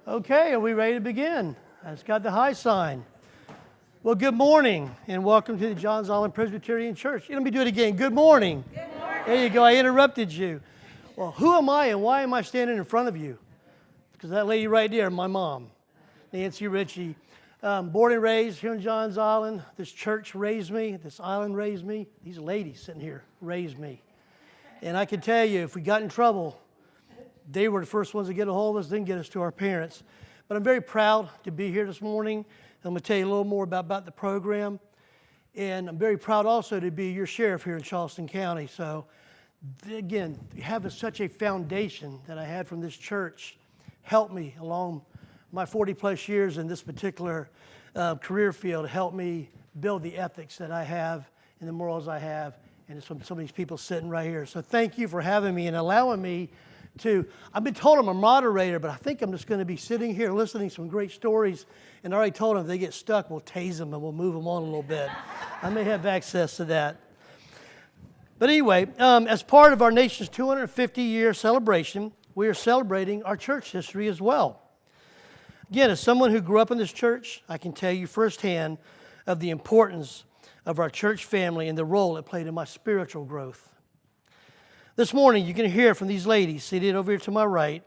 Okay, are we ready to begin? It's got the high sign. Well, good morning and welcome to the Johns Island Presbyterian Church. Let me do it again. Good morning. Good morning. There you go. I interrupted you. Well, who am I and why am I standing in front of you? Because that lady right there, my mom, Nancy Ritchie. Born and raised here in Johns Island. This church raised me. This island raised me. These ladies sitting here raised me. And I can tell you, if we got in trouble, they were the first ones to get a hold of us, then get us to our parents. But I'm very proud to be here this morning. I'm going to tell you a little more about the program. And I'm very proud also to be your sheriff here in Charleston County. So, again, having such a foundation that I had from this church helped me along my 40-plus years in this particular career field, helped me build the ethics that I have and the morals I have. And it's from some of these people sitting right here. So thank you for having me and allowing me I've been told I'm a moderator, but I think I'm just going to be sitting here listening to some great stories. And I already told them if they get stuck, we'll tase them and we'll move them on a little bit. I may have access to that. But anyway, as part of our nation's 250-year celebration, we are celebrating our church history as well. Again, as someone who grew up in this church, I can tell you firsthand of the importance of our church family and the role it played in my spiritual growth. This morning, you can hear from these ladies seated over here to my right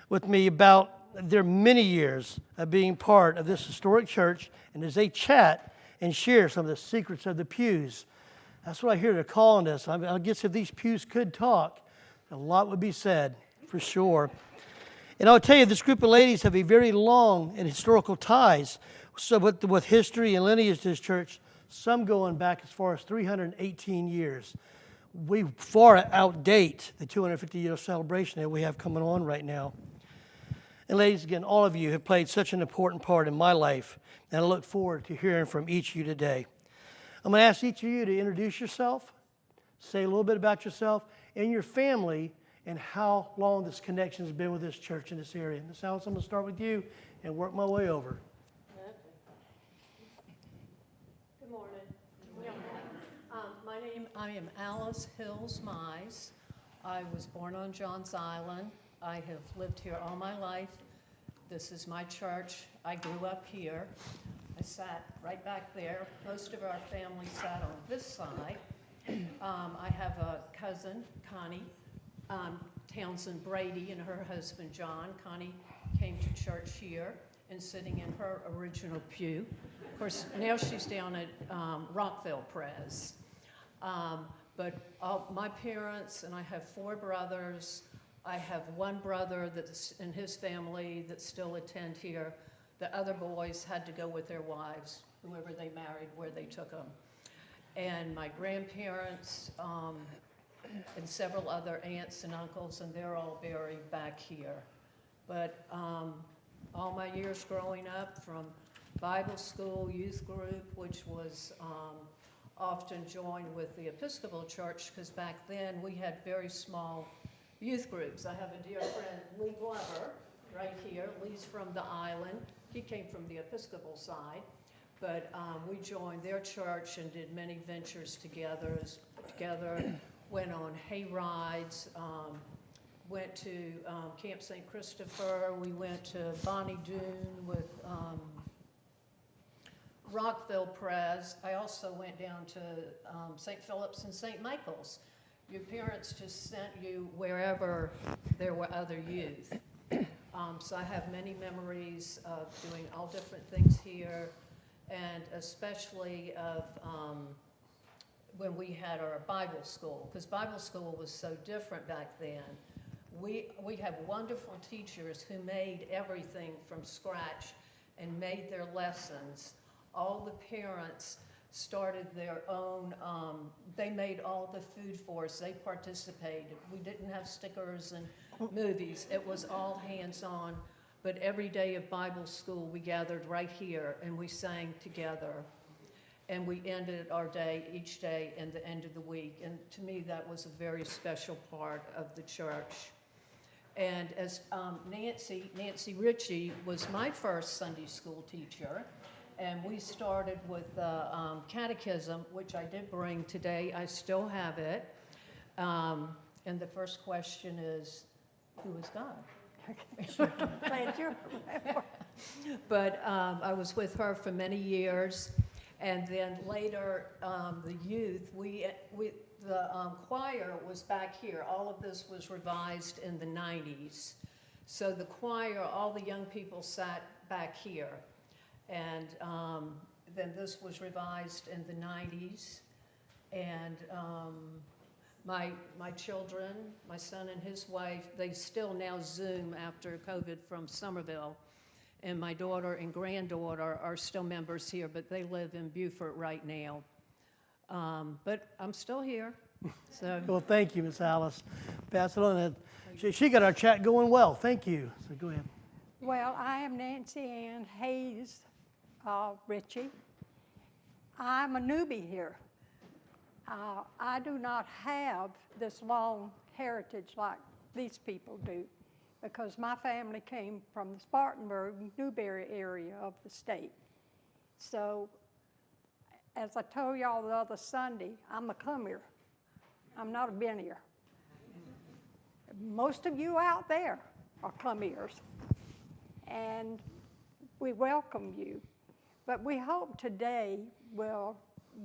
with me about their many years of being part of this historic church, and as they chat and share some of the secrets of the pews. That's what I hear they're calling this. I guess if these pews could talk, a lot would be said, for sure. And I'll tell you, this group of ladies have a very long and historical ties with history and lineage to this church, some going back as far as 318 years. We far outdate the 250-year celebration that we have coming on right now. And ladies, again, all of you have played such an important part in my life, and I look forward to hearing from each of you today. I'm going to ask each of you to introduce yourself, say a little bit about yourself and your family, and how long this connection has been with this church in this area. Ms. Alice, I'm going to start with you and work my way over. I am Alice Hills Mize. I was born on Johns Island. I have lived here all my life. This is my church. I grew up here. I sat right back there. Most of our family sat on this side. I have a cousin, Connie Townsend Brady, and her husband, John. Connie came to church here and sitting in her original pew. Of course, now she's down at Rockville Pres. But my parents, and I have 4 brothers. I have one brother that's in his family that still attend here. The other boys had to go with their wives, whoever they married, where they took them. And my grandparents and several other aunts and uncles, and they're all buried back here. But all my years growing up, from Bible school, youth group, which was often joined with the Episcopal Church, because back then we had very small youth groups. I have a dear friend, Lee Glover, right here. Lee's from the island. He came from the Episcopal side, but we joined their church and did many ventures together, went on hay rides, went to Camp St. Christopher. We went to Bonnie Doon with Rockville Pres. I also went down to St. Philip's and St. Michael's. Your parents just sent you wherever there were other youth. So I have many memories of doing all different things here, and especially of when we had our Bible school, because Bible school was so different back then. We have wonderful teachers who made everything from scratch and made their lessons. All the parents started their own, they made all the food for us. They participated. We didn't have stickers and movies. It was all hands-on. But every day of Bible school, we gathered right here and we sang together. And we ended our day, each day, in the end of the week. And to me, that was a very special part of the church. And as Nancy Ritchie was my first Sunday school teacher. And we started with catechism, which I did bring today. I still have it. And the first question is, who is God? Glad you remember. But I was with her for many years, and then later, the youth, the choir was back here. All of this was revised in the 90s. So the choir, all the young people sat back here. And then this was revised in the 90s. And my children, my son and his wife, they still now Zoom after COVID from Somerville. And my daughter and granddaughter are still members here, but they live in Beaufort right now. But I'm still here, so. Well, thank you, Miss Alice. Pass it on. She got our chat going well. Thank you. So go ahead. Well, I am Nancy Ann Hayes Ritchie. I'm a newbie here. I do not have this long heritage like these people do, because my family came from the Spartanburg, Newberry area of the state. So, as I told y'all the other Sunday, I'm a come-here. I'm not a been-here. Most of you out there are come-heres, and we welcome you. But we hope today will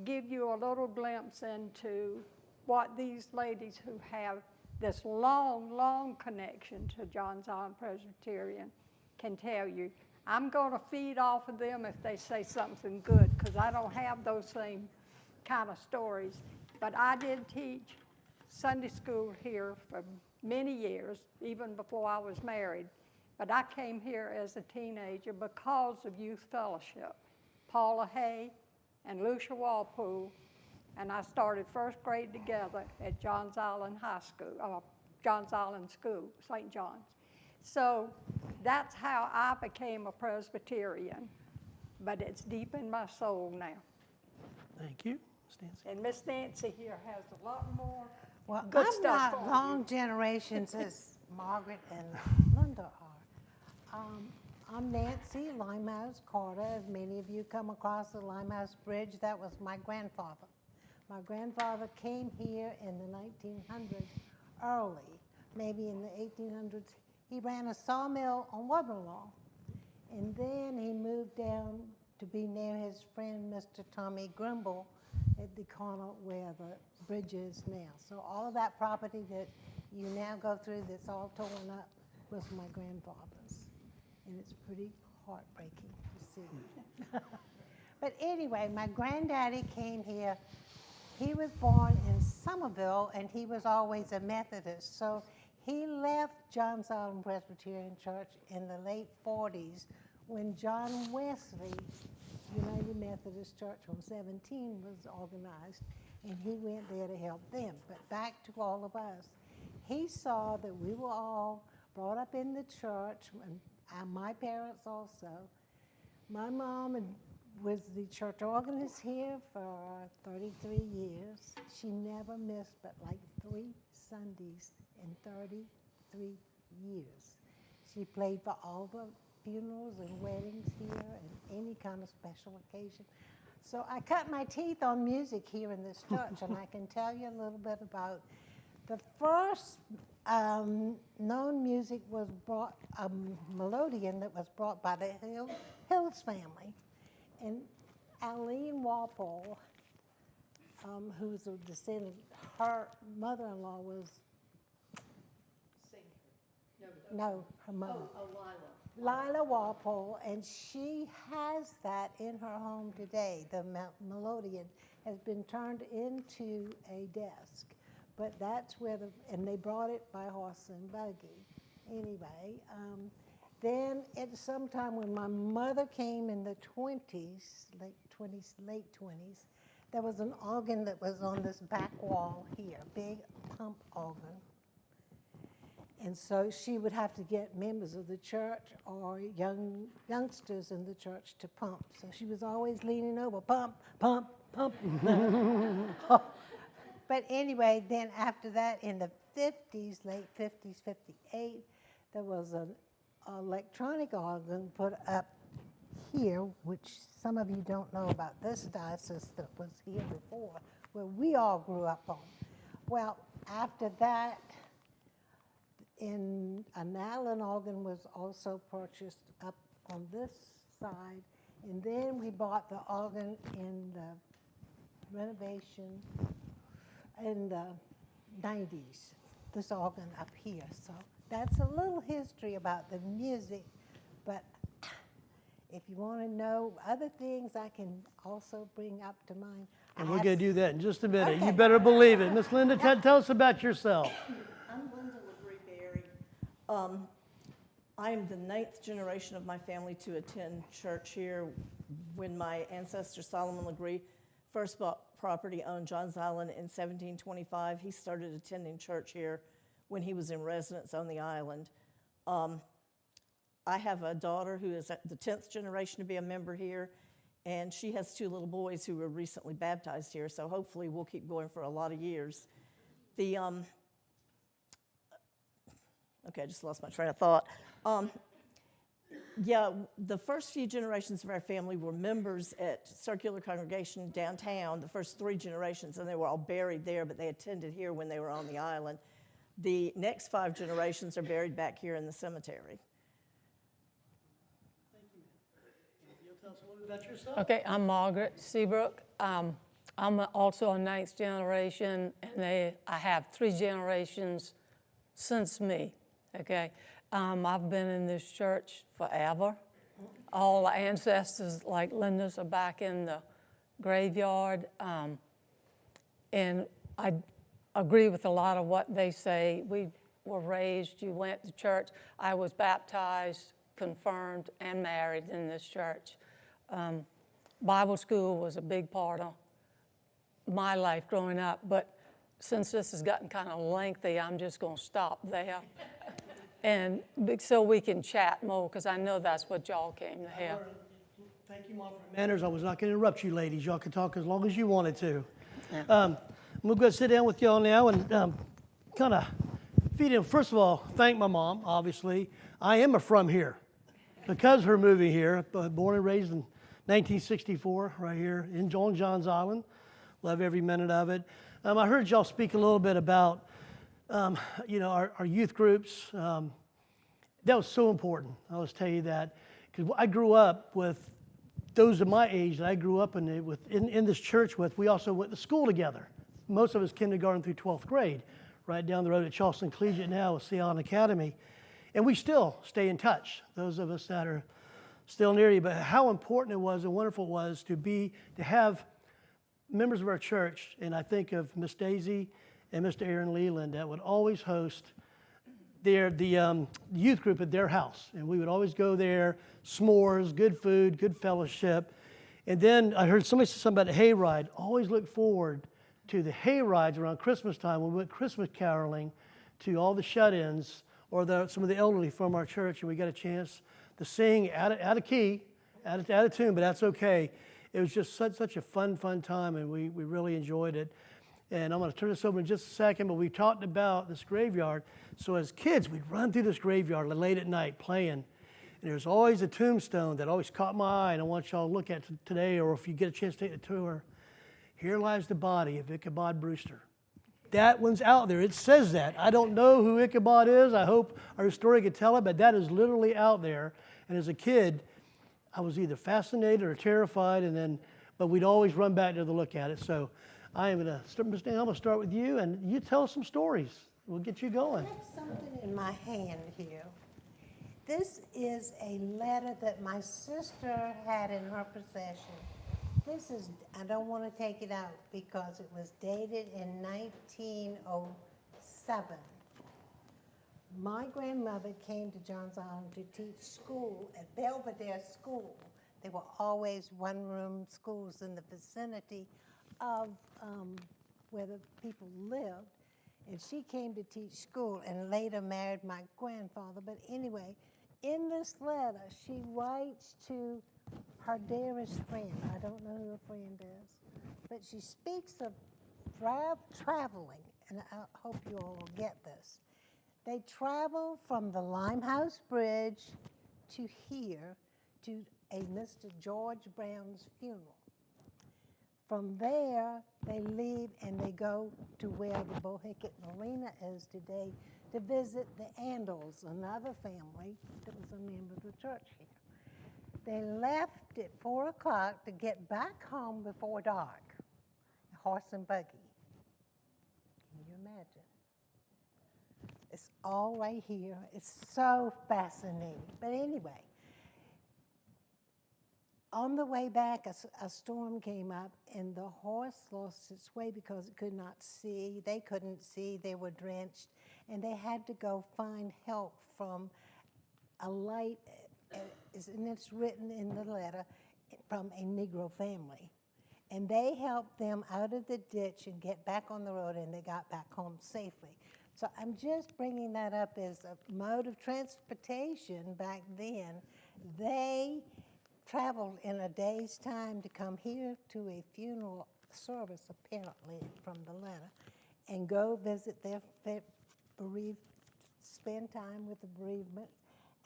give you a little glimpse into what these ladies who have this long, long connection to Johns Island Presbyterian can tell you. I'm going to feed off of them if they say something good, because I don't have those same kind of stories. But I did teach Sunday school here for many years, even before I was married. But I came here as a teenager because of youth fellowship. Paula Hay and Lucia Walpole, and I started first grade together at Johns Island High School, Johns Island School, St. John's. So that's how I became a Presbyterian, but it's deep in my soul now. Thank you, Miss Nancy. And Miss Nancy here has a lot more Well, good I'm stuff not for long generations as Margaret and Linda are. I'm Nancy Limehouse Carter. As many of you come across the Limehouse Bridge, that was my grandfather. My grandfather came here in the 1900s, early, maybe in the 1800s. He ran a sawmill on Waterlaw, and then he moved down to be near his friend, Mr. Tommy Grimble, at the corner where the bridge is now. So all of that property that you now go through that's all torn up was my grandfather's, and it's pretty heartbreaking to see. But anyway, my granddaddy came here. He was born in Somerville, and he was always a Methodist. So he left Johns Island Presbyterian Church in the late 40s when John Wesley United Methodist Church on 17 was organized, and he went there to help them. But back to all of us, he saw that we were all brought up in the church, and my parents also. My mom was the church organist here for 33 years. She never missed but like 3 Sundays in 33 years. She played for all the funerals and weddings here and any kind of special occasion. So I cut my teeth on music here in this church, and I can tell you a little bit about the first known music was brought, a melodeon that was brought by the Hills family. And Aline Walpole, who's a descendant, her mother-in-law was, no, her mother. Oh, Lila. Lila Walpole, and she has that in her home today. The melodeon has been turned into a desk, but that's where and they brought it by horse and buggy. Anyway, then at some time when my mother came in the 20s, late 20s, there was an organ that was on this back wall here, big pump organ. And so she would have to get members of the church or youngsters in the church to pump. So she was always leaning over, pump, pump, pump. But anyway, then after that, in the 50s, late 50s, 58, there was an electronic organ put up here, which some of you don't know about this diocese that was here before, where we all grew up on. Well, after that, an Allen organ was also purchased up on this side, and then we bought the organ in the renovation in the 90s, this organ up here. So that's a little history about the music, but if you want to know other things, I can also bring up to mind. And we're going to do that in just a minute. Okay. You better believe it. Miss Linda, tell us about yourself. I'm Linda LaBrie Berry. I am the 9th generation of my family to attend church here. When my ancestor Solomon LaBrie first bought property on Johns Island in 1725, he started attending church here when he was in residence on the island. I have a daughter who is the 10th generation to be a member here, and she has 2 little boys who were recently baptized here, so hopefully we'll keep going for a lot of years. Okay, I just lost my train of thought. Yeah, the first few generations of our family were members at Circular Congregation downtown, the first 3 generations, and they were all buried there, but they attended here when they were on the island. The next 5 generations are buried back here in the cemetery. You'll tell us a little bit about yourself. Okay, I'm Margaret Seabrook. I'm also a 9th generation, and I have 3 generations since me, okay? I've been in this church forever. All the ancestors, like Linda's, are back in the graveyard, and I agree with a lot of what they say. We were raised, you went to church. I was baptized, confirmed, and married in this church. Bible school was a big part of my life growing up, but since this has gotten kind of lengthy, I'm just going to stop there. And so we can chat more, because I know that's what y'all came to hear. Thank you, Mom, for the manners. I was not going to interrupt you, ladies. Y'all can talk as long as you wanted to. Yeah. I'm going to sit down with y'all now and kind of feed in. First of all, thank my mom, obviously. I am from here because of her moving here, born and raised in 1964, right here on Johns Island. Love every minute of it. I heard y'all speak a little bit about our youth groups. That was so important. I'll just tell you that, because I grew up with those of my age that I grew up in this church with. We also went to school together. Most of us kindergarten through 12th grade, right down the road at Charleston Collegiate now with Sion Academy, and we still stay in touch. Those of us that are still near you, but how important it was and wonderful it was to have members of our church, and I think of Miss Daisy and Mr. Aaron Leland, that would always host the youth group at their house. And we would always go there, s'mores, good food, good fellowship. And then I heard somebody say something about a hayride. Always look forward to the hayrides around Christmas time when we went Christmas caroling to all the shut-ins or some of the elderly from our church, and we got a chance to sing out of key, out of tune, but that's okay. It was just such a fun time, and we really enjoyed it. And I'm going to turn this over in just a second, but we talked about this graveyard. So as kids, we'd run through this graveyard late at night playing. And there's always a tombstone that always caught my eye, and I want y'all to look at today, or if you get a chance to take the tour. Here lies the body of Ichabod Brewster. That one's out there. It says that. I don't know who Ichabod is. I hope our historian could tell it, but that is literally out there. And as a kid, I was either fascinated or terrified, but we'd always run back there to look at it. So I'm going to start with you, and you tell us some stories. We'll get you going. I have something in my hand here. This is a letter that my sister had in her possession. I don't want to take it out because it was dated in 1907. My grandmother came to Johns Island to teach school at Belvedere School. There were always one-room schools in the vicinity of where the people lived. And she came to teach school and later married my grandfather. But anyway, in this letter, she writes to her dearest friend. I don't know who her friend is, but she speaks of traveling, and I hope you all will get this. They travel from the Limehouse Bridge to here to a Mr. George Brown's funeral. From there, they leave and they go to where the Bohicket Marina is today to visit the Andals, another family that was a member of the church here. They left at 4 o'clock to get back home before dark, horse and buggy. Can you imagine? It's all right here. It's so fascinating. But anyway, on the way back, a storm came up, and the horse lost its way because it could not see. They couldn't see. They were drenched, and they had to go find help from a light, and it's written in the letter, from a Negro family. And they helped them out of the ditch and get back on the road, and they got back home safely. So I'm just bringing that up as a mode of transportation back then. They traveled in a day's time to come here to a funeral service, apparently, from the letter, and go visit their bereaved, spend time with the bereavement,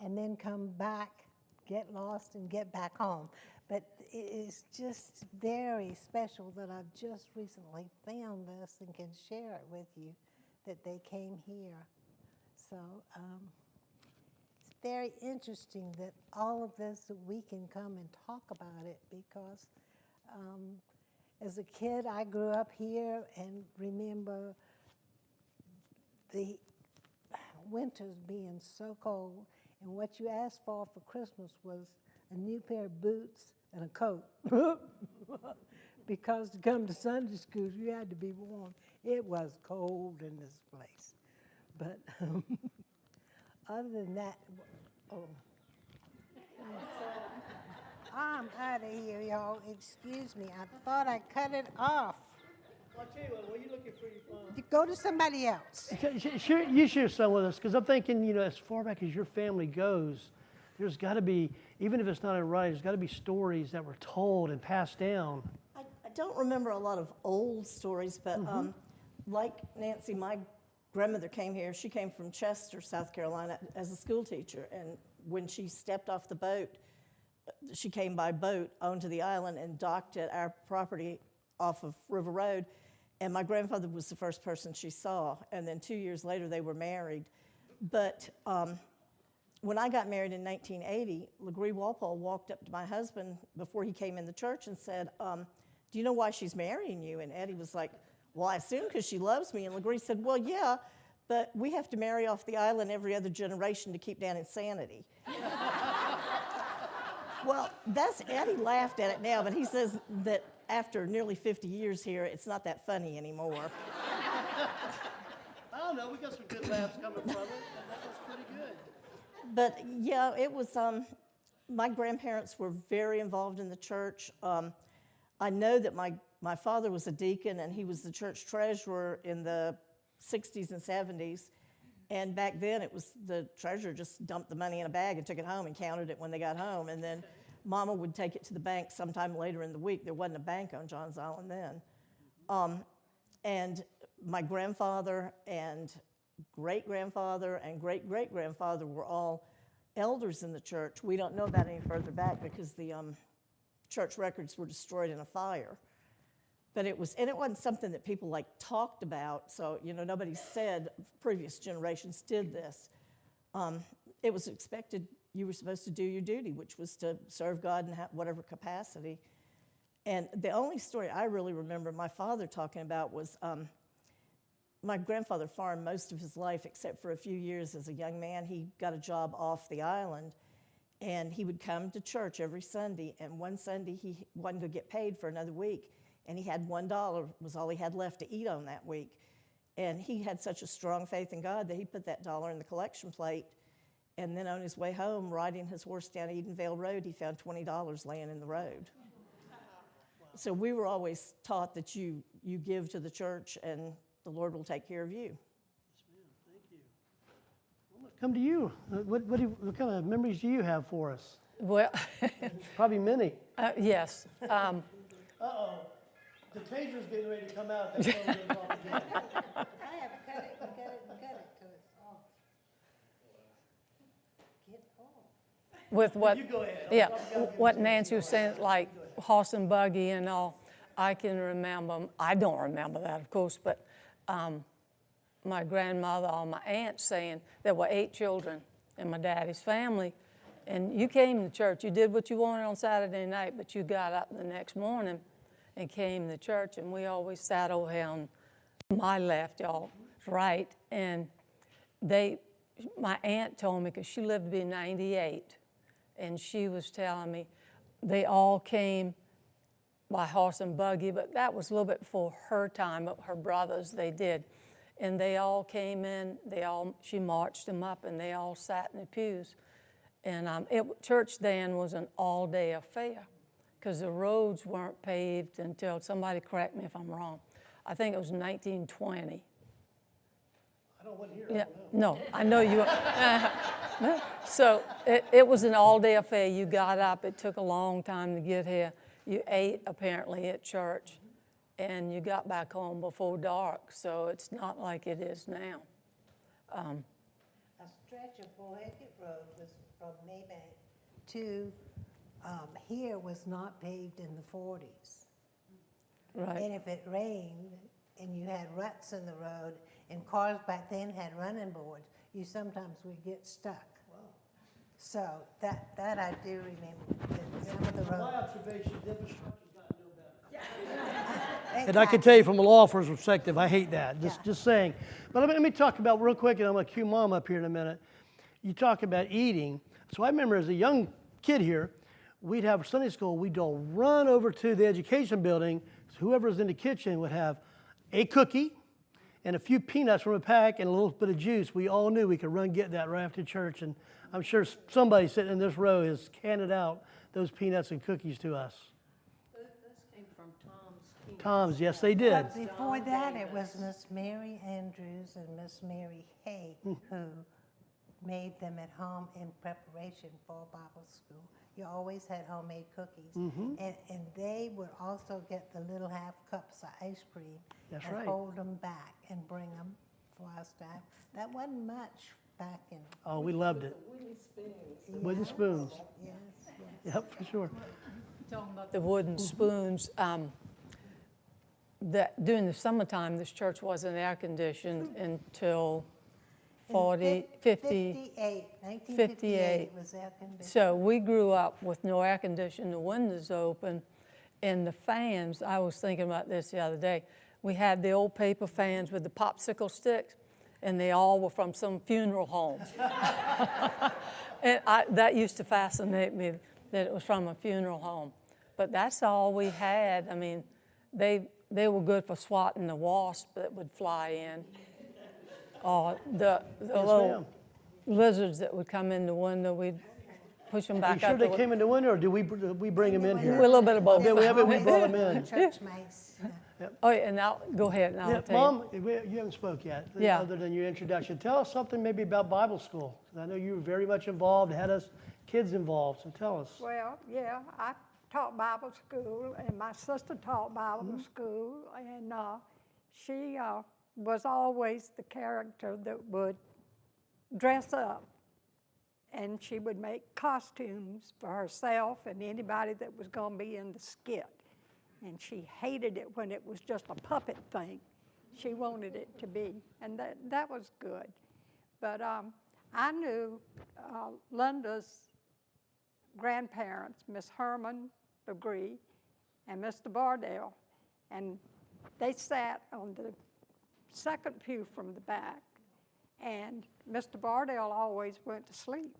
and then come back, get lost, and get back home. But it is just very special that I've just recently found this and can share it with you, that they came here. So it's very interesting that all of this, that we can come and talk about it, because as a kid, I grew up here and remember the winters being so cold, and what you asked for Christmas was a new pair of boots and a coat. Because to come to Sunday school, you had to be warm. It was cold in this place. But other than that, I'm out of here, y'all. Excuse me. I thought I cut it off. I'll tell you what, while you're looking for your phone. Go to somebody else. You share some with us, because I'm thinking, as far back as your family goes, there's got to be, even if it's not in writing, there's got to be stories that were told and passed down. I don't remember a lot of old stories, but like Nancy, my grandmother came here. She came from Chester, South Carolina, as a school teacher. And when she stepped off the boat, she came by boat onto the island and docked at our property off of River Road. And my grandfather was the first person she saw. And then 2 years later, they were married. But when I got married in 1980, Legree Walpole walked up to my husband before he came in the church and said, do you know why she's marrying you? And Eddie was like, well, I assume because she loves me. And Legree said, well, yeah, but we have to marry off the island every other generation to keep down insanity. Well, Eddie laughed at it now, but he says that after nearly 50 years here, it's not that funny anymore. I don't know, we got some good laughs coming from it, and that was pretty good. But yeah, it was, my grandparents were very involved in the church. I know that my father was a deacon, and he was the church treasurer in the 60s and 70s. And back then, it was the treasurer just dumped the money in a bag and took it home and counted it when they got home. And then Mama would take it to the bank sometime later in the week. There wasn't a bank on Johns Island then. And my grandfather and great-grandfather and great-great-grandfather were all elders in the church. We don't know about any further back because the church records were destroyed in a fire. But it wasn't something that people talked about. So, nobody said previous generations did this. It was expected you were supposed to do your duty, which was to serve God in whatever capacity. And the only story I really remember my father talking about was my grandfather farmed most of his life, except for a few years as a young man. He got a job off the island, and he would come to church every Sunday. And one Sunday, he wasn't going to get paid for another week. And he had $1 was all he had left to eat on that week. And he had such a strong faith in God that he put that dollar in the collection plate. And then on his way home, riding his horse down Edenvale Road, he found $20 laying in the road. So we were always taught that you give to the church and the Lord will take care of you. Yes, ma'am. Thank you. I'm gonna come to you. What kind of memories do you have for us? Well, Probably many. yes. Uh-oh. The taser's getting ready to come out. That phone goes off again. I have cut it till it's off. Get off. With what? You go ahead. Yeah, what Nancy was saying, like horse and buggy and all. I can remember, I don't remember that, of course, but my grandmother or my aunt saying there were 8 children in my daddy's family, and you came to church. You did what you wanted on Saturday night, but you got up the next morning and came to church, and we always sat over here on my left, y'all right, and my aunt told me, because she lived to be 98, and she was telling me they all came by horse and buggy, but that was a little bit before her time, but her brothers, they did. And they all came in, she marched them up, and they all sat in the pews. And church then was an all-day affair, because the roads weren't paved until, somebody correct me if I'm wrong, I think it was 1920. I don't want to hear Yeah, no, I know you. So it was an all-day affair. You got up. It took a long time to get here. You ate, apparently, at church, and you got back home before dark. So it's not like it is now. A stretch of Pawhuket Road was from Maybank to here was not paved in the 40s. Right. And if it rained and you had ruts in the road, and cars back then had running boards, you sometimes would get stuck. Wow. So that I do remember. That some of the From my roads. observation, the infrastructure's gotten no better. Exactly. And I can tell you from a law enforcement perspective, I hate that, just saying. But let me talk about real quick, and I'm going to cue Mom up here in a minute. You talk about eating. So I remember as a young kid here, we'd have Sunday school, we'd all run over to the education building. So whoever was in the kitchen would have a cookie and a few peanuts from a pack and a little bit of juice. We all knew we could run get that right after church. And I'm sure somebody sitting in this row has handed out those peanuts and cookies to us. This came from Tom's. Tom's, yes, they did. But before that, it was Miss Mary Andrews and Miss Mary Hay who made them at home in preparation for Bible school. You always had homemade cookies. And they would also get the little half cups of ice cream That's and right. hold them back and bring them for us to have. That wasn't much back in. Oh, we loved it. Wooden spoons. Yes, yes. Yep, for sure. Talking about the wooden spoons, that during the summertime, this church wasn't air conditioned until 40, 50. 1958 was air conditioned. So we grew up with no air conditioning, the windows open, and the fans, I was thinking about this the other day. We had the old paper fans with the popsicle sticks, and they all were from some funeral home. And that used to fascinate me, that it was from a funeral home. But that's all we had. I mean, they were good for swatting the wasp that would fly in. Or the little lizards that would come in the window, we'd push them Are you back sure up. they came in the window, or did we bring them in A here? little bit of both. Yeah, we brought them in. Church mice. Oh, yeah, and now, go ahead, and Yeah, I'll tell you. Mom, you haven't spoke yet, Yeah. other than your introduction. Tell us something maybe about Bible school. 'Cause I know you were very much involved, had us kids involved, so tell us. Well, yeah, I taught Bible school, and my sister taught Bible school, and she was always the character that would dress up, and she would make costumes for herself and anybody that was going to be in the skit. And she hated it when it was just a puppet thing. She wanted it to be, and that was good. But I knew Linda's grandparents, Miss Herman Legree and Mr. Bardell, and they sat on the second pew from the back, and Mr. Bardell always went to sleep.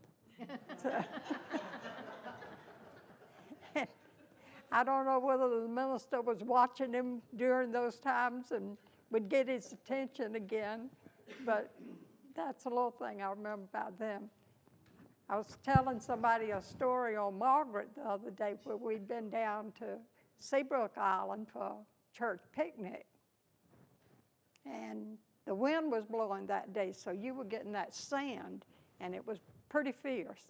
I don't know whether the minister was watching him during those times and would get his attention again, but that's a little thing I remember about them. I was telling somebody a story on Margaret the other day where we'd been down to Seabrook Island for a church picnic. And the wind was blowing that day, so you were getting that sand, and it was pretty fierce.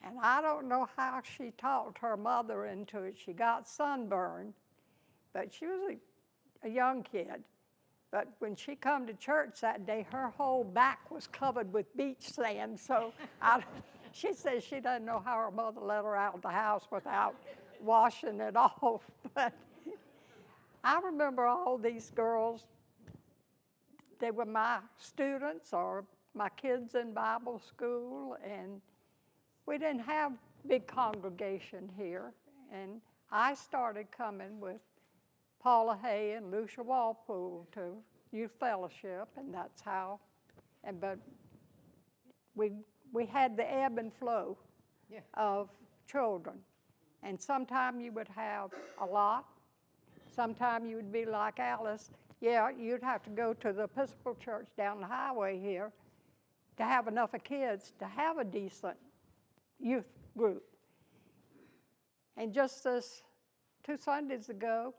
And I don't know how she talked her mother into it. She got sunburned, but she was a young kid. But when she come to church that day, her whole back was covered with beach sand. So she says she doesn't know how her mother let her out of the house without washing it off. But I remember all these girls, they were my students or my kids in Bible school, and we didn't have big congregation here. And I started coming with Paula Hay and Lucia Walpole to youth fellowship, and that's how, but we had the ebb and flow of children. And sometime you would have a lot, sometime you would be like Alice. Yeah, you'd have to go to the Episcopal Church down the highway here to have enough of kids to have a decent youth group. And just this 2 Sundays ago,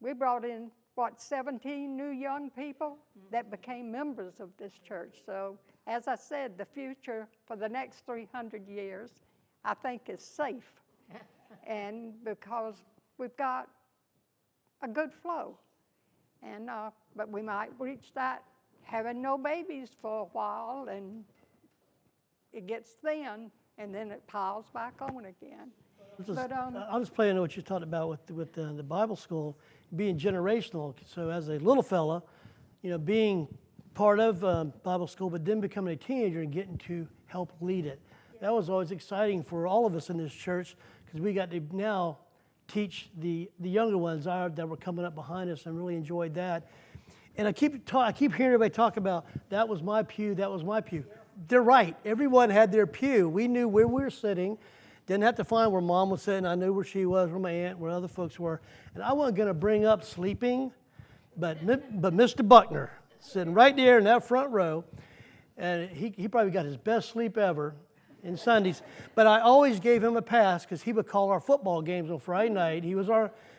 we brought in, 17 new young people that became members of this church. So, as I said, the future for the next 300 years, I think, is safe. And because we've got a good flow. And, but we might reach that having no babies for a while, and it gets thin, and then it piles back on again. I'll just play into what you talked about with the Bible school being generational. So as a little fella, being part of Bible school, but then becoming a teenager and getting to help lead it. That was always exciting for all of us in this church, because we got to now teach the younger ones that were coming up behind us, and really enjoyed that. And I keep hearing everybody talk about, that was my pew, that was my pew. They're right. Everyone had their pew. We knew where we were sitting. Didn't have to find where Mom was sitting. I knew where she was, where my aunt, where other folks were. And I wasn't going to bring up sleeping, but Mr. Buckner, sitting right there in that front row, and he probably got his best sleep ever in Sundays. But I always gave him a pass, because he would call our football games on Friday night.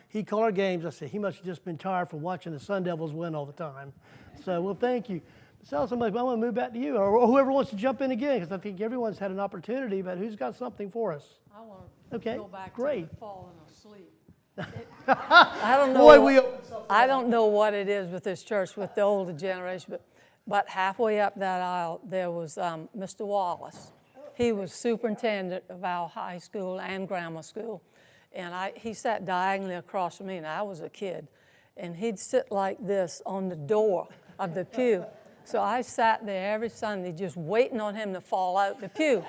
He'd call our games. I said, he must have just been tired from watching the Sun Devils win all the time. So, well, thank you. Tell somebody, I want to move back to you, or whoever wants to jump in again, because I think everyone's had an opportunity, but who's got something for us? I want Okay, to go back great. to falling asleep. I don't know what it is with this church, with the older generation, but halfway up that aisle, there was Mr. Wallace. He was superintendent of our high school and grammar school, and he sat diagonally across from me, and I was a kid, and he'd sit like this on the door of the pew. So I sat there every Sunday just waiting on him to fall out the pew.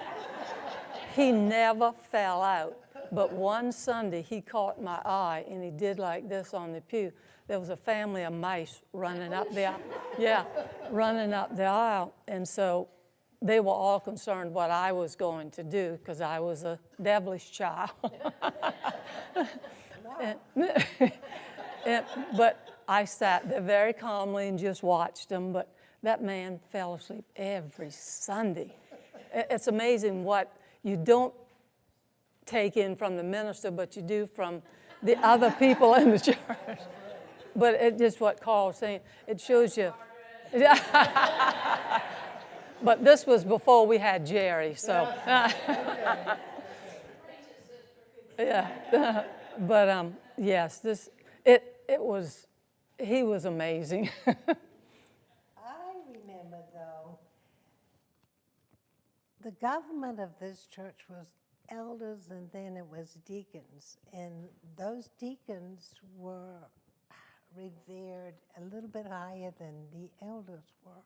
He never fell out. But one Sunday, he caught my eye, and he did like this on the pew. There was a family of mice running up the aisle. Yeah, running up the aisle. And so they were all concerned what I was going to do, because I was a devilish child. But I sat there very calmly and just watched them. But that man fell asleep every Sunday. It's amazing what you don't take in from the minister, but you do from the other people in the church. But it's just what Carl was saying. It shows you. But this was before we had Jerry, so. Yeah. But yes, he was amazing. The government of this church was elders, and then it was deacons. And those deacons were revered a little bit higher than the elders were.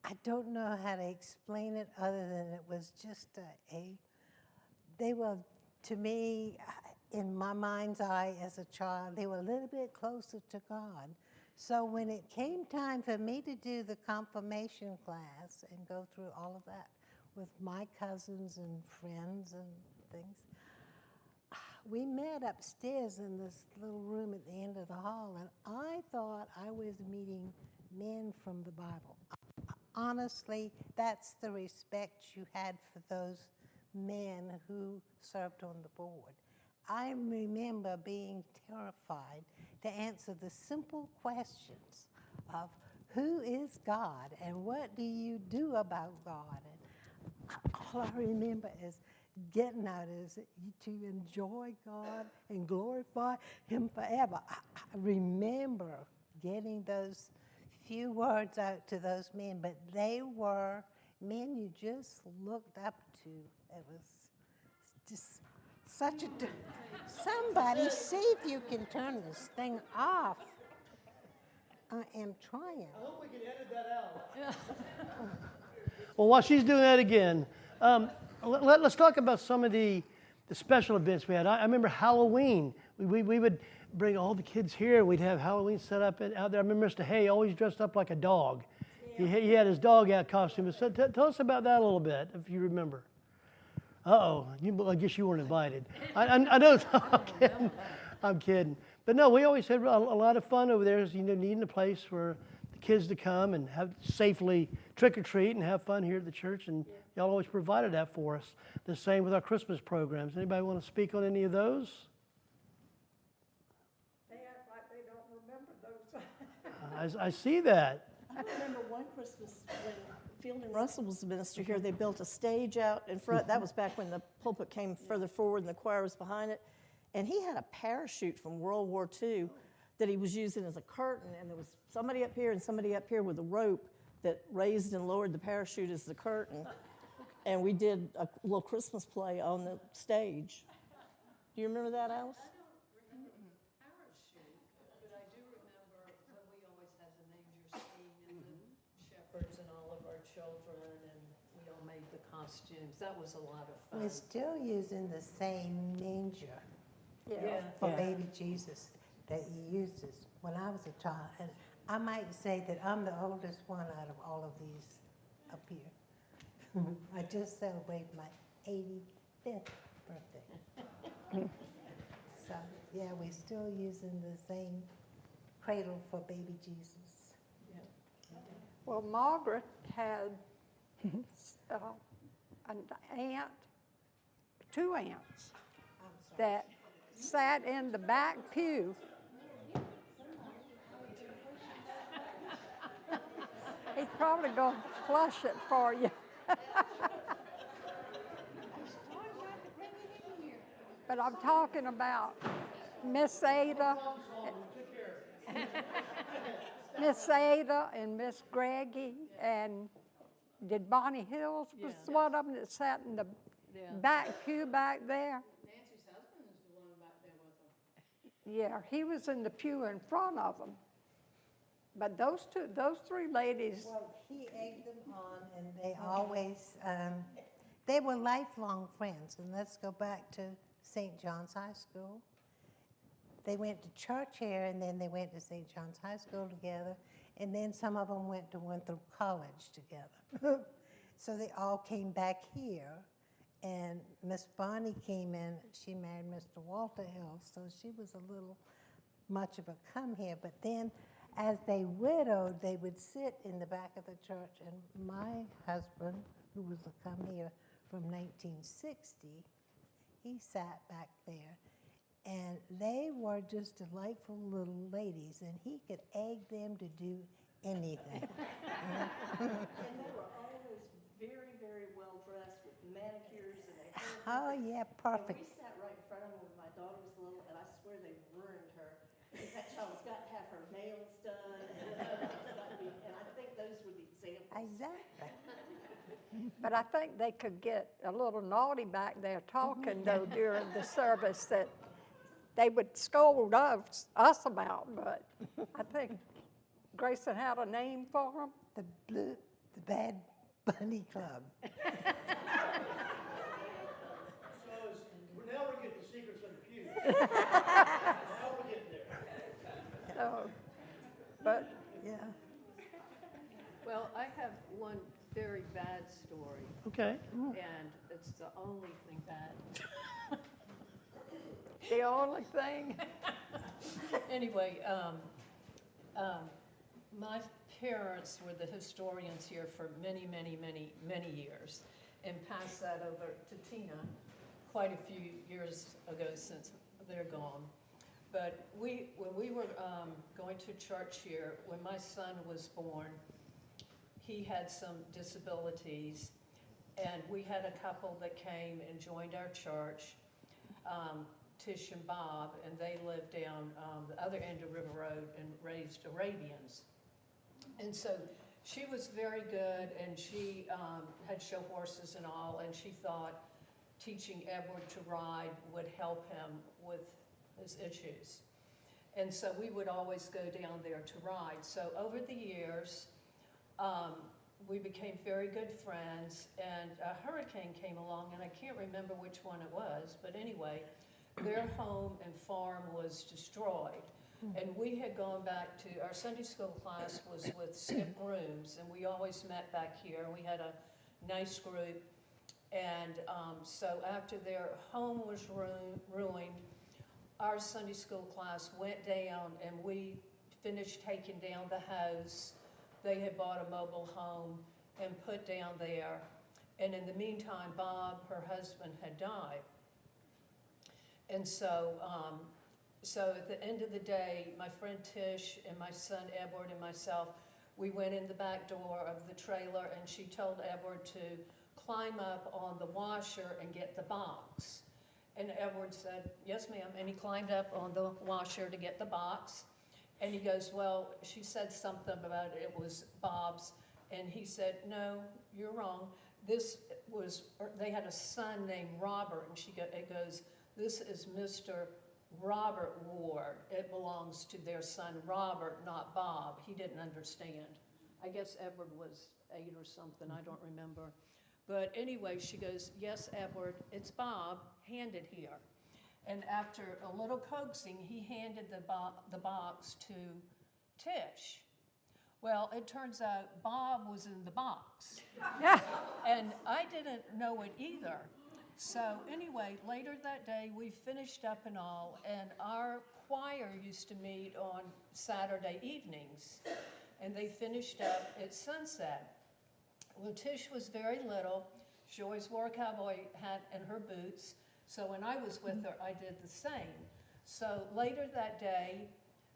I don't know how to explain it other than it was just they were, to me, in my mind's eye as a child, they were a little bit closer to God. So when it came time for me to do the confirmation class and go through all of that with my cousins and friends and things, we met upstairs in this little room at the end of the hall, and I thought I was meeting men from the Bible. Honestly, that's the respect you had for those men who served on the board. I remember being terrified to answer the simple questions of who is God and what do you do about God? And all I remember is getting out is to enjoy God and glorify Him forever. I remember getting those few words out to those men, but they were men you just looked up to. It was just Somebody see if you can turn this thing off. I am trying. I hope we can edit that out. Well, while she's doing that again, let's talk about some of the special events we had. I remember Halloween. We would bring all the kids here. We'd have Halloween set up out there. I remember Mr. Hay always dressed up like a dog. He had his dog out costume. So tell us about that a little bit, if you remember. Uh-oh, I guess you weren't invited. I know, I'm kidding. But no, we always had a lot of fun over there, needing a place for the kids to come and have safely trick-or-treat and have fun here at the church, and y'all always provided that for us. The same with our Christmas programs. Anybody want to speak on any of those? They act like they don't remember those. I see that. I remember one Christmas when Fielding Russell was the minister here, they built a stage out in front. That was back when the pulpit came further forward and the choir was behind it. And he had a parachute from World War II that he was using as a curtain. And there was somebody up here and somebody up here with a rope that raised and lowered the parachute as the curtain. And we did a little Christmas play on the stage. Do you remember that, Alice? But I do remember when we always had the manger scene and the shepherds and all of our children, and we all made the costumes. That was a lot of fun. We're still using the same manger Yeah. for baby Jesus that he uses when I was a child. And I might say that I'm the oldest one out of all of these up here. I just celebrated my 85th birthday. So, yeah, we're still using the same cradle for baby Jesus. Well, Margaret had an aunt, two aunts, that sat in the back pew. He's probably going to flush it for you. But I'm talking about Miss Ada, and Miss Greggy, and did Bonnie Hills was one of them that sat in the back pew back there. Nancy's husband is the one back there with them. Yeah, he was in the pew in front of them. But those three ladies, Well, he egged them on, and they always, they were lifelong friends. And let's go back to St. John's High School. They went to church here, and then they went to St. John's High School together, and then some of them went to Winthrop College together. So they all came back here, and Miss Bonnie came in. She married Mr. Walter Hill, so she was a little much of a come here. But then, as they widowed, they would sit in the back of the church, and my husband, who was a come here from 1960, he sat back there. And they were just delightful little ladies, and he could egg them to do anything. And they were always very, very well dressed with manicures and their hair. Oh, yeah, And perfect. we sat right in front of them when my daughter was little, and I swear they ruined her. Because that child's got to have her nails done, and I think those were the examples. Exactly. but I think they could get a little naughty back there talking though during the service that they would scold us about, but I think Grayson had a name for them. The Bad Bunny Club. Now we're getting the secrets of the pew. Now we're getting there. So, but Yeah. Well, I have one very bad story, Okay. and it's the only thing bad. the only thing, Anyway, my parents were the historians here for many, many, many, many years, and passed that over to Tina quite a few years ago since they're gone. But when we were going to church here, when my son was born, he had some disabilities, and we had a couple that came and joined our church, Tish and Bob, and they lived down the other end of River Road and raised Arabians. And so she was very good, and she had show horses and all, and she thought teaching Edward to ride would help him with his issues. And so we would always go down there to ride. So over the years, we became very good friends, and a hurricane came along, and I can't remember which one it was, but anyway, their home and farm was destroyed. And we had gone back to, our Sunday school class was with Skip Rooms, and we always met back here, and we had a nice group. And so after their home was ruined, our Sunday school class went down, and we finished taking down the house. They had bought a mobile home and put down there. And in the meantime, Bob, her husband, had died. And so, so at the end of the day, my friend Tish and my son Edward and myself, we went in the back door of the trailer, and she told Edward to climb up on the washer and get the box. And Edward said, yes, ma'am. And he climbed up on the washer to get the box. And he goes, well, she said something about it was Bob's. And he said, no, you're wrong. This was, they had a son named Robert. And it goes, this is Mr. Robert Ward. It belongs to their son Robert, not Bob. He didn't understand. I guess Edward was 8 or something. I don't remember. But anyway, she goes, yes, Edward, it's Bob. Hand it here. And after a little coaxing, he handed the box to Tish. Well, it turns out Bob was in the box. And I didn't know it either. So anyway, later that day, we finished up and all, and our choir used to meet on Saturday evenings. And they finished up at sunset. Well, Tish was very little. She always wore a cowboy hat and her boots. So when I was with her, I did the same. So later that day,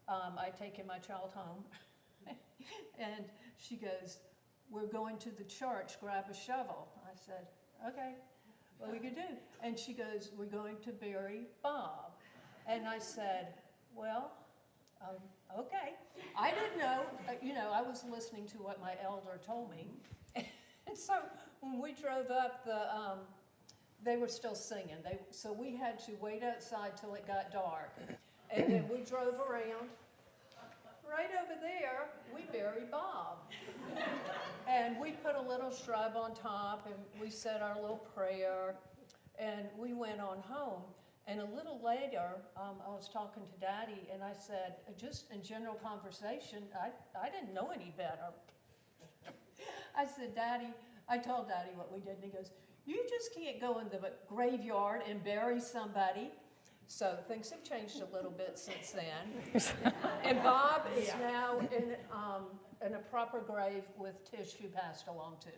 I'd taken my child home. And she goes, we're going to the church, grab a shovel. I said, okay, what we could do? And she goes, we're going to bury Bob. And I said, well, okay. I didn't know, I was listening to what my elder told me. And so when we drove up, they were still singing. So we had to wait outside till it got dark. And then we drove around. Right over there, we buried Bob. And we put a little shrub on top, and we said our little prayer, and we went on home. And a little later, I was talking to Daddy, and I said, just in general conversation, I didn't know any better. I said, Daddy, I told Daddy what we did, and he goes, you just can't go in the graveyard and bury somebody. So things have changed a little bit since then. And Bob is now in a proper grave with Tish, who passed along too.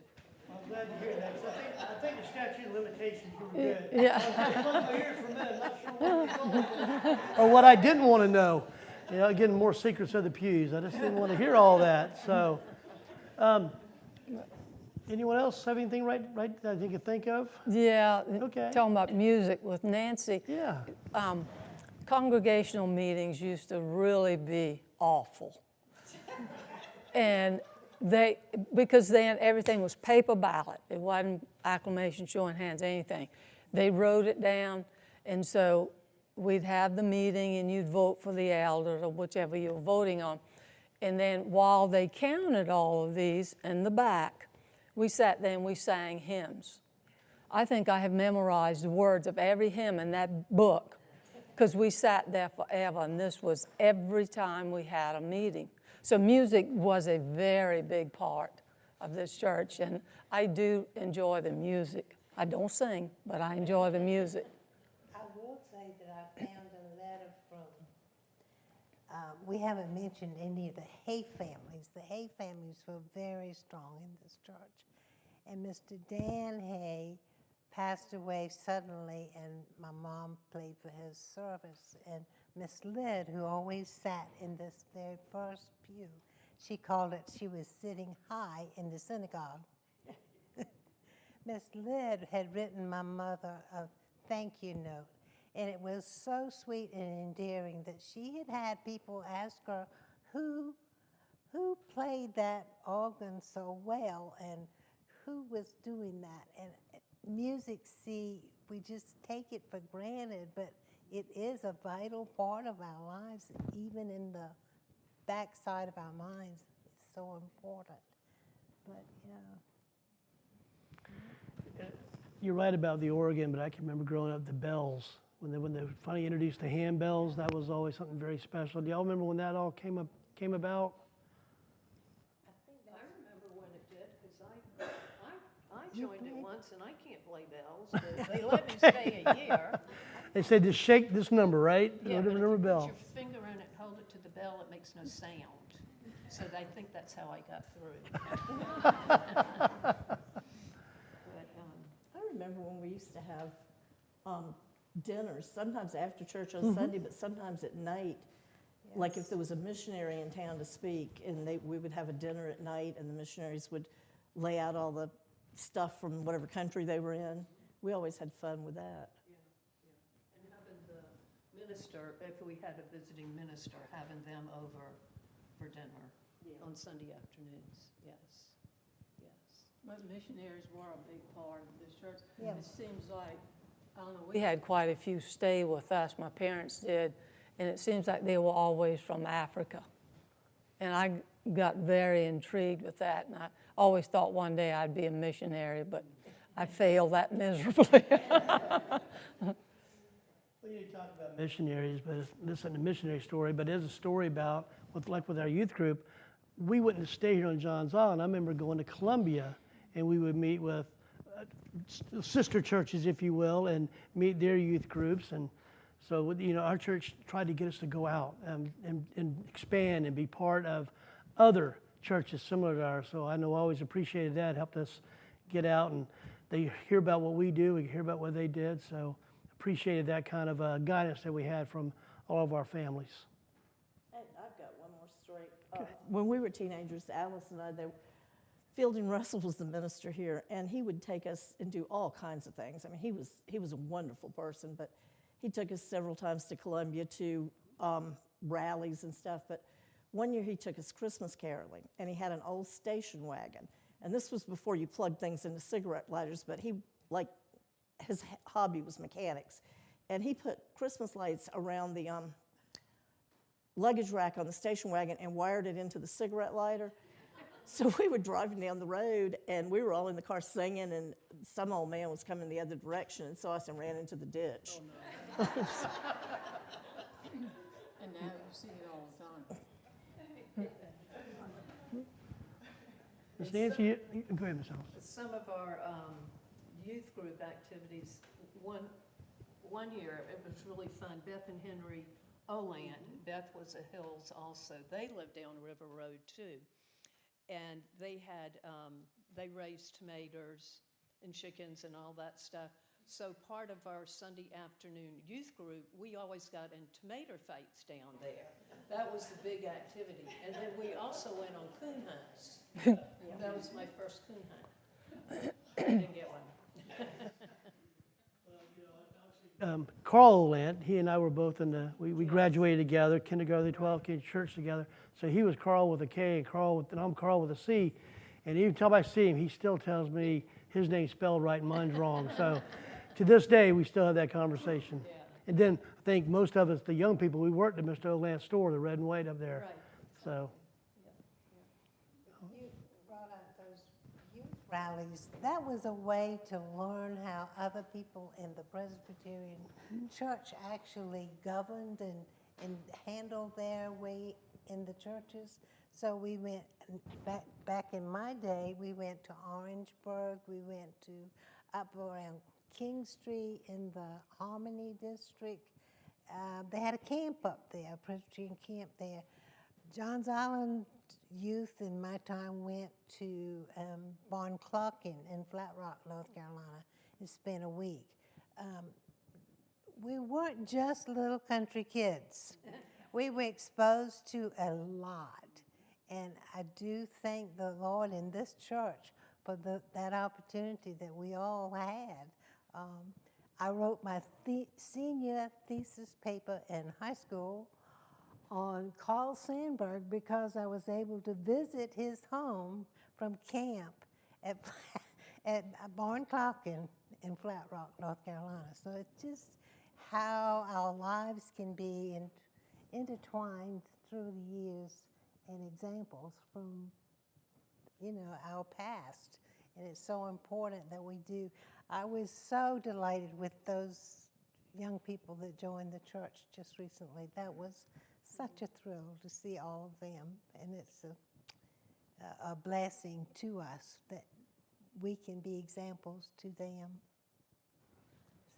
I'm glad to hear that, 'cause I think the statute of limitations were good. Yeah. I was my ears for a minute, not sure where we're going. Or what I didn't want to know. Getting more secrets of the pews. I just didn't want to hear all that. So, anyone else have anything right that you can think of? Yeah, Okay. talking about music with Nancy. Yeah. Congregational meetings used to really be awful. And because then everything was paper ballot. It wasn't acclamation, showing hands, anything. They wrote it down, and so we'd have the meeting and you'd vote for the elders or whichever you were voting on. And then while they counted all of these in the back, we sat there and we sang hymns. I think I have memorized the words of every hymn in that book because we sat there forever, and this was every time we had a meeting. So music was a very big part of this church, and I do enjoy the music. I don't sing, but I enjoy the music. I will say that I found a letter from, we haven't mentioned any of the Hay families. The Hay families were very strong in this church. And Mr. Dan Hay passed away suddenly, and my mom played for his service. And Miss Lyd, who always sat in this very first pew, she called it, she was sitting high in the synagogue. Miss Lyd had written my mother a thank you note, and it was so sweet and endearing that she had had people ask her who played that organ so well and who was doing that. And Music C we just take it for granted, but it is a vital part of our lives, even in the backside of our minds. It's so important. But yeah. You're right about the organ, but I can remember growing up the bells. When they finally introduced the handbells, that was always something very special. Do y'all remember when that all came about? I remember when it did, because I joined it once, and I can't play bells, but they let me stay a year. They said just shake this number, right? Yeah, but if Number you bell. put your finger in it, hold it to the bell, it makes no sound. So I think that's how I got through. But, I remember when we used to have dinners, sometimes after church on Sunday, but sometimes at night. Like if there was a missionary in town to speak, and we would have a dinner at night, and the missionaries would lay out all the stuff from whatever country they were in. We always had fun with that. and having the minister, if we had a visiting minister, having them over for dinner on Sunday afternoons, yes, yes. But missionaries were a big part of this church. Yeah. It seems like, I don't know, we had quite a few stay with us, my parents did, and it seems like they were always from Africa. And I got very intrigued with that, and I always thought one day I'd be a missionary, but I failed that miserably. We need to talk about missionaries, but this isn't a missionary story, but it is a story about, with our youth group, we wouldn't stay here on Johns Island. I remember going to Columbia, and we would meet with sister churches, if you will, and meet their youth groups. And so, our church tried to get us to go out and expand and be part of other churches similar to ours. So I know I always appreciated that, helped us get out, and they hear about what we do, we hear about what they did. So appreciated that kind of guidance that we had from all of our families. And I've got one more story. When we were teenagers, Alice and I, Fielding Russell was the minister here, and he would take us and do all kinds of things. I mean, he was a wonderful person, but he took us several times to Columbia to rallies and stuff. But one year he took us Christmas caroling, and he had an old station wagon. And this was before you plugged things into cigarette lighters, but his hobby was mechanics. And he put Christmas lights around the luggage rack on the station wagon and wired it into the cigarette lighter. So we were driving down the road, and we were all in the car singing, and some old man was coming the other direction and saw us and ran into the ditch. Oh, no. And now you see it all the time. Ms. Nancy, go ahead, Ms. Ellis. Some of our youth group activities, one year, it was really fun. Beth and Henry Oland, Beth was a Hills also. They lived down River Road too. And they raised tomatoes and chickens and all that stuff. So part of our Sunday afternoon youth group, we always got in tomato fights down there. That was the big activity. And then we also went on coon hunts. That was my first coon hunt. I didn't get one. Carl Oland, he and I were both we graduated together, kindergarten, 12 kids, church together. So he was Carl with a K, and I'm Carl with a C. And even till I see him, he still tells me his name's spelled right and mine's wrong. So to this day, we still have that conversation. Yeah. And then I think most of us, the young people, we worked at Mr. Oland's store, the red and white up there. Right. So. You brought up those youth rallies. That was a way to learn how other people in the Presbyterian Church actually governed and handled their way in the churches. So we went back in my day. We went to Orangeburg. We went to up around King Street in the Harmony District. They had a camp up there, a Presbyterian camp there. Johns Island youth in my time went to Barn Cluckin in Flat Rock, North Carolina, and spent a week. We weren't just little country kids. We were exposed to a lot. And I do thank the Lord in this church for that opportunity that we all had. I wrote my senior thesis paper in high school on Carl Sandburg because I was able to visit his home from camp at Barn Cluckin in Flat Rock, North Carolina. So it's just how our lives can be intertwined through the years and examples from, our past. And it's so important that we do. I was so delighted with those young people that joined the church just recently. That was such a thrill to see all of them. And it's a blessing to us that we can be examples to them.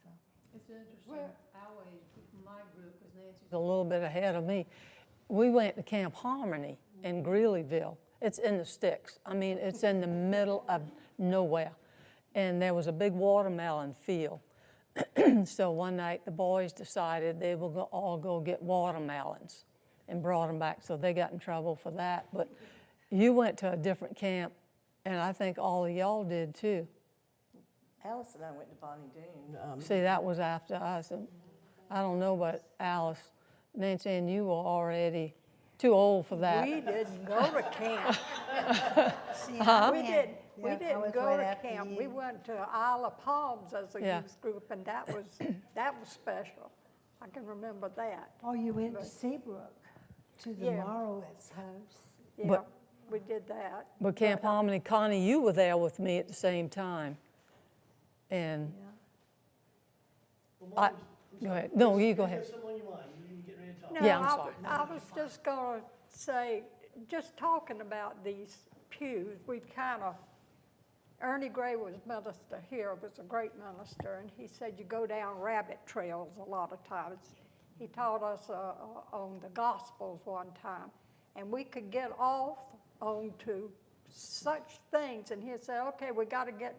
So. It's interesting, our age, my group, because Nancy's a little bit ahead of me, we went to Camp Harmony in Greeleyville. It's in the sticks. I mean, it's in the middle of nowhere. And there was a big watermelon field. So one night the boys decided they would all go get watermelons and brought them back. So they got in trouble for that. But you went to a different camp, and I think all of y'all did too. Alice and I went to Bonnie Doon. See, that was after us. And I don't know about Alice. Nancy and you were already too old for that. We didn't go to camp. See, We didn't go to camp. We went to Isle of Palms as a Yeah. youth group, and that was special. I can remember that. Oh, you went to Seabrook, to the Yeah. Morowitz house. Yeah, But- we did that. But Camp Harmony, Connie, you were there with me at the same time. And I, go ahead. No, you go ahead. There's something on your mind. You get ready to talk. No, Yeah, I'm sorry. I was just going to say, just talking about these pews, we've kind of, Ernie Gray was minister here, was a great minister, and he said you go down rabbit trails a lot of times. He taught us on the Gospels one time, and we could get off onto such things, and he'd say, okay, we got to get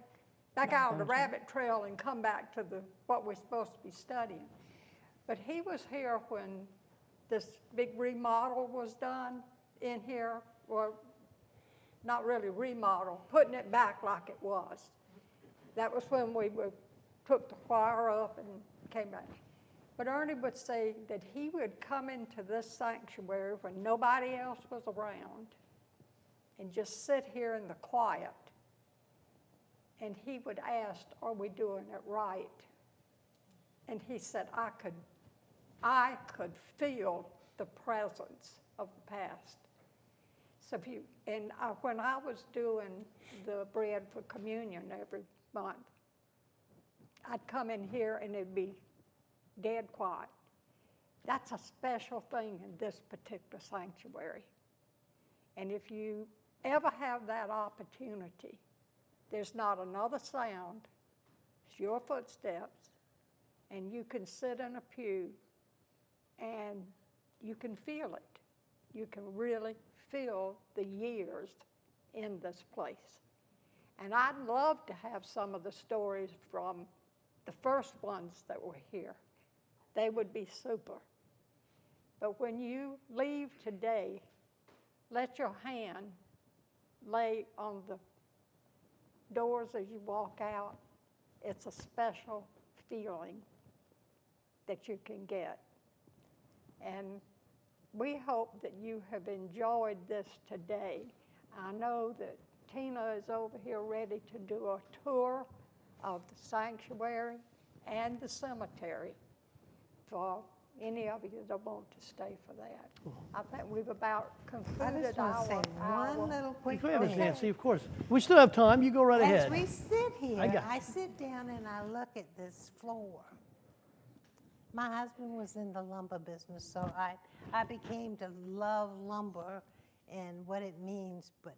back out on the rabbit trail and come back to what we're supposed to be studying. But he was here when this big remodel was done in here, or not really remodel, putting it back like it was. That was when we took the choir up and came back. But Ernie would say that he would come into this sanctuary when nobody else was around and just sit here in the quiet. And he would ask, are we doing it right? And he said, I could feel the presence of the past. So when I was doing the bread for communion every month, I'd come in here and it'd be dead quiet. That's a special thing in this particular sanctuary. And if you ever have that opportunity, there's not another sound. It's your footsteps, and you can sit in a pew and you can feel it. You can really feel the years in this place. And I'd love to have some of the stories from the first ones that were here. They would be super. But when you leave today, let your hand lay on the doors as you walk out. It's a special feeling that you can get. And we hope that you have enjoyed this today. I know that Tina is over here ready to do a tour of the sanctuary and the cemetery for any of you that want to stay for that. I think we've about I concluded just want to say one little quick Go ahead, Miss thing. Nancy, of course. We still have time. You go right As ahead. we sit here, I got I sit down and I look at this floor. My husband was in the lumber business, so I became to love lumber and what it means. But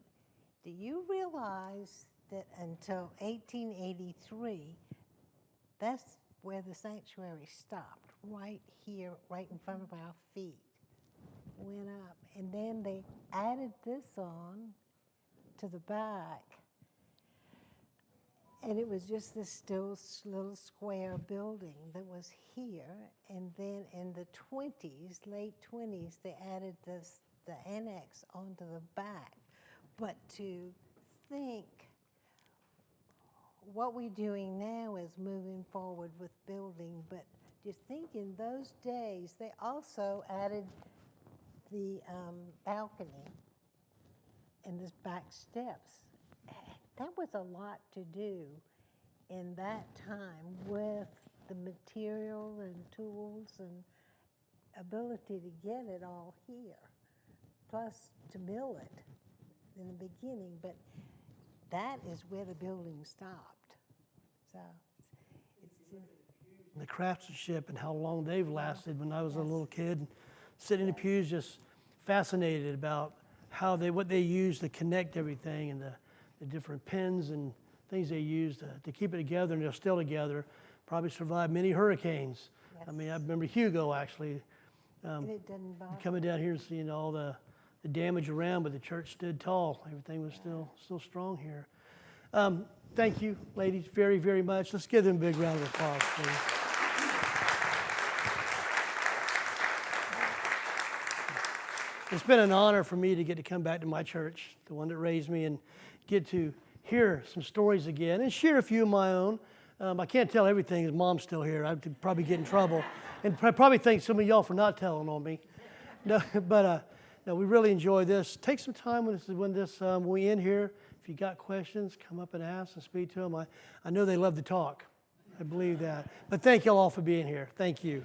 do you realize that until 1883, that's where the sanctuary stopped, right here, right in front of our feet, went up. And then they added this on to the back. And it was just this still little square building that was here. And then in the 20s, late 20s, they added the annex onto the back. But to think what we're doing now is moving forward with building, but just think in those days, they also added the balcony and this back steps. That was a lot to do. in that time with the material and tools and ability to get it all here, plus to mill it in the beginning, but that is where the building stopped. So The craftsmanship and how long they've lasted. When I was a little kid, sitting in the pews, just fascinated about how what they use to connect everything, and the different pins and things they use to keep it together, and they're still together. Probably survived many hurricanes. I mean, I remember Hugo actually and it didn't bother. coming down here and seeing all the damage around, but the church stood tall. Everything was still strong here. Thank you, ladies, very, very much. Let's give them a big round of applause, please. It's been an honor for me to get to come back to my church, the one that raised me, and get to hear some stories again and share a few of my own. I can't tell everything as Mom's still here. I could probably get in trouble, and probably thank some of y'all for not telling on me. No, but no, we really enjoy this. Take some time when we end here. If you got questions, come up and ask and speak to them. I know they love to talk. I believe that. But thank y'all all for being here. Thank you.